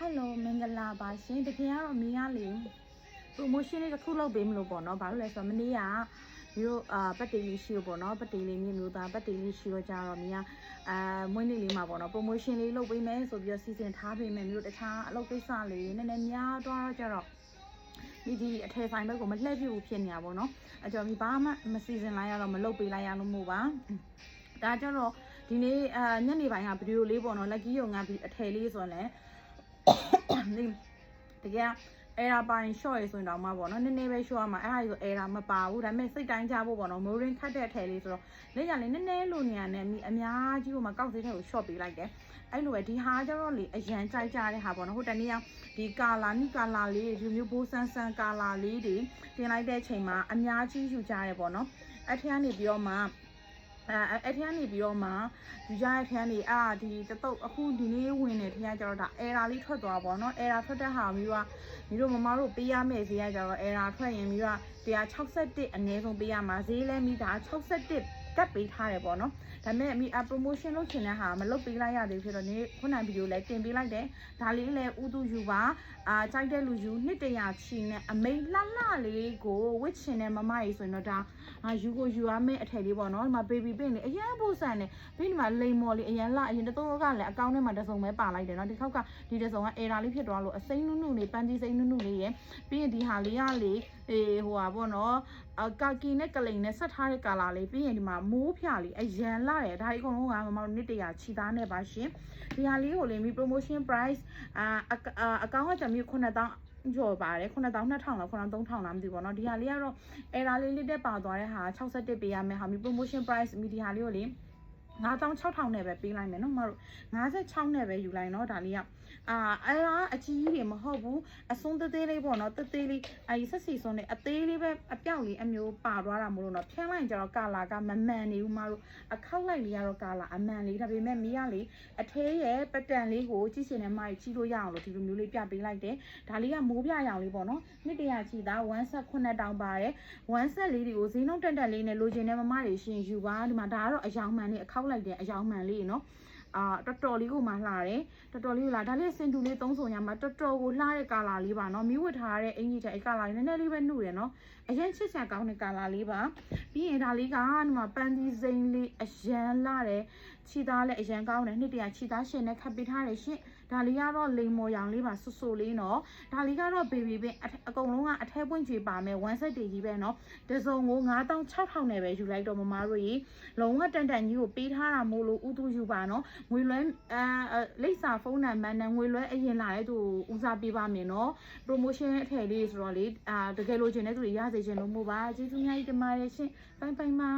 Hello မင်္ဂလာပါရှင်တကယ်ကတော့မင်းကလေ promotion လေးတစ်ခုလုပ်ပေးမလို့ပေါ့နော်ဘာလို့လဲဆိုတော့မနေ့ကမျိုးပတ်တေးလေးရှိလို့ပေါ့နော်ပတ်တေးလေးမျိုးသားပတ်တေးလေးရှိတော့ကြတော့မင်းကမွေးနေ့လေးမှာပေါ့နော် promotion လေးလုပ်ပေးမယ်ဆိုပြီးတော့စီစဉ်ထားပေးမယ်မျိုးတခြားအလုပ်ကိစ္စလေးနည်းနည်းများတော့ကြတော့ဒီအထည်ဆိုင်ဘက်ကိုမလှည့်ပြဘူးဖြစ်နေတာပေါ့နော်အကြောင်းဒီဘာမှမစီစဉ်လိုက်ရတော့မလုပ်ပေးလိုက်ရလို့မို့ပါဒါကြတော့ဒီနေ့ညနေပိုင်းကဗီဒီယိုလေးပေါ့နော်လက်ကြီးရုံကအထည်လေးဆိုရင်လည်းတကယ်အဲ့ဒါပိုင်း short ရဆိုရင်တော့မှပေါ့နော်နည်းနည်းပဲ short ရမှာအဲ့ဒါဆိုအဲ့ဒါမပါဘူးဒါပေမဲ့စိတ်တိုင်းကြဖို့ပေါ့နော် morin ခတ်တဲ့အထည်လေးဆိုတော့လက်ရလေးနည်းနည်းလိုနေရတဲ့အများကြီးဟိုမှာကောက်သေးတဲ့ကို short ပေးလိုက်တယ်အဲ့လိုပဲဒီဟာကျတော့လေအရန်ကြိုက်ကြတဲ့ဟာပေါ့နော်ဟိုတနေ့ကဒီကာလာနီကာလာလေးဒီမျိုးဘိုးဆန်းဆန်းကာလာလေးတွေတင်လိုက်တဲ့အချိန်မှာအများကြီးယူကြရဲပေါ့နော်အဲ့ထက်ကနေပြီးတော့မှအဲ့ထက်ကနေပြီးတော့မှယူကြတဲ့ထက်ကနေဒီတတုတ်အခုဒီနေ့ဝင်နေထက်ကျတော့ဒါအဲရာလေးထွက်သွားပေါ့နော်အဲရာထွက်တဲ့ဟာမျိုးကမျိုးတို့မမတို့ပေးရမယ့်ဈေးကကျတော့အဲရာထွက်ရင်မျိုးက161အနည်းဆုံးပေးရမှာဈေးလဲမိတာ61ကတ်ပေးထားတယ်ပေါ့နော်ဒါပေမဲ့အ promotion လုပ်ချင်တဲ့ဟာမလုပ်ပေးလိုက်ရသေးဘူးဖြစ်တော့ဒီခုနဗီဒီယိုလည်းတင်ပေးလိုက်တယ်ဒါလေးလည်းဥတုယူပါကြိုက်တဲ့လူယူ200ချီနဲ့အမိန်လှလေးကိုဝစ်ချင်တဲ့မမကြီးဆိုရင်တော့ဒါယူကိုယူရမယ့်အထည်လေးပေါ့နော်ဒီမှာ baby pink လေးအရန်ပို့ဆန်နေပြီးဒီမှာလိမ်မော်လေးအရန်လှအရင်တော့ကလည်းအကောင့်ထဲမှာတစ်စုံပဲပါလိုက်တယ်နော်ဒီခေါက်ကဒီတစ်စုံက error လေးဖြစ်သွားလို့အစိမ့်နုနုလေးပန်းကြီးစိမ့်နုနုလေးရယ်ပြီးရင်ဒီဟာလေးကလေဟိုဟာပေါ့နော်ကာကီနဲ့ကလိန်နဲ့ဆက်ထားတဲ့ကာလာလေးပြီးရင်ဒီမှာမိုးဖြာလေးအရန်လာတယ်ဒါအကုန်လုံးကမမတို့100ချီသားနဲ့ပါရှင်ဒီဟာလေးကိုလေမီ promotion price အကောင့်ကကြမျိုး9000ကျော်ပါတယ်9200လား9300လားမသိဘူးပေါ့နော်ဒီဟာလေးကတော့ error လေးတက်ပါသွားတဲ့ဟာ61ပေးရမယ်ဟာမီ promotion price မီဒီဟာလေးကိုလေ9600နဲ့ပဲပေးလိုက်မယ်နော်မတို့56နဲ့ပဲယူလိုက်နော်ဒါလေးကအဲ့ဒါအကြီးကြီးတွေမဟုတ်ဘူးအစွန်းသေးလေးပေါ့နော်သေးလေးဆက်စီစွန်းနဲ့အသေးလေးပဲအပြောက်လေးအမျိုးပါသွားတာမလို့နော်ဖြန်းလိုက်ကြတော့ကာလာကမမှန်နေဘူးမတို့အခောက်လိုက်လေးကတော့ကာလာအမှန်လေးဒါပေမဲ့မီးကလေအထဲရဲ့ပတန်လေးကိုကြည့်ရှင်နဲ့မကြီးလို့ရအောင်လို့ဒီလိုမျိုးလေးပြပေးလိုက်တယ်ဒါလေးကမိုးပြရောင်လေးပေါ့နော်200ချီသား1ဆက်9000ပါတယ်1ဆက်လေးတွေကိုဈေးနှုန်းတက်လေးနဲ့လိုချင်တဲ့မမတွေရှင်ယူပါဒီမှာဒါကတော့အယောင်မှန်လေးအခောက်လိုက်တဲ့အယောင်မှန်လေးနော်တော်တော်လေးကိုမှလှတယ်တော်တော်လေးကိုလှဒါလေးစင်တူလေးသုံးဆုံရမှာတော်တော်ကိုလှတဲ့ကာလာလေးပါနော်မီးဝတ်ထားတဲ့အင်ကြီးတဲ့ကာလာလေးနည်းနည်းလေးပဲနှုတ်ရနော်အရင်ချစ်ချာကောင်းတဲ့ကာလာလေးပါပြီးရင်ဒါလေးကဒီမှာပန်းသီးစိမ်းလေးအရန်လှတယ်ခြိသားလည်းအရန်ကောင်းတယ်200ခြိသားရှင်နဲ့ခပ်ပေးထားတယ်ရှင်ဒါလေးကတော့လိမ်မော်ရောင်လေးပါဆူဆူလေးနော်ဒါလေးကတော့ baby pink အကုန်လုံးကအထဲပွင့်ချေပါမယ်1 set တည်ကြီးပဲနော်တစုံကို9600နဲ့ပဲယူလိုက်တော့မမတို့ရေလုံးဝတန်ကြီးကိုပေးထားတာမို့လို့ဥသူယူပါနော်ငွေလွှဲလိပ်စာဖုန်းနံပါတ်နဲ့ငွေလွှဲအရင်လာတဲ့သူဦးစားပေးပါမယ်နော် promotion အထည်လေးဆိုတော့လေတကယ်လို့ချင်တဲ့သူတွေရစေချင်လို့မို့ပါကျေးဇူးများကြီးတင်ပါတယ်ရှင်ပိုင်ပါ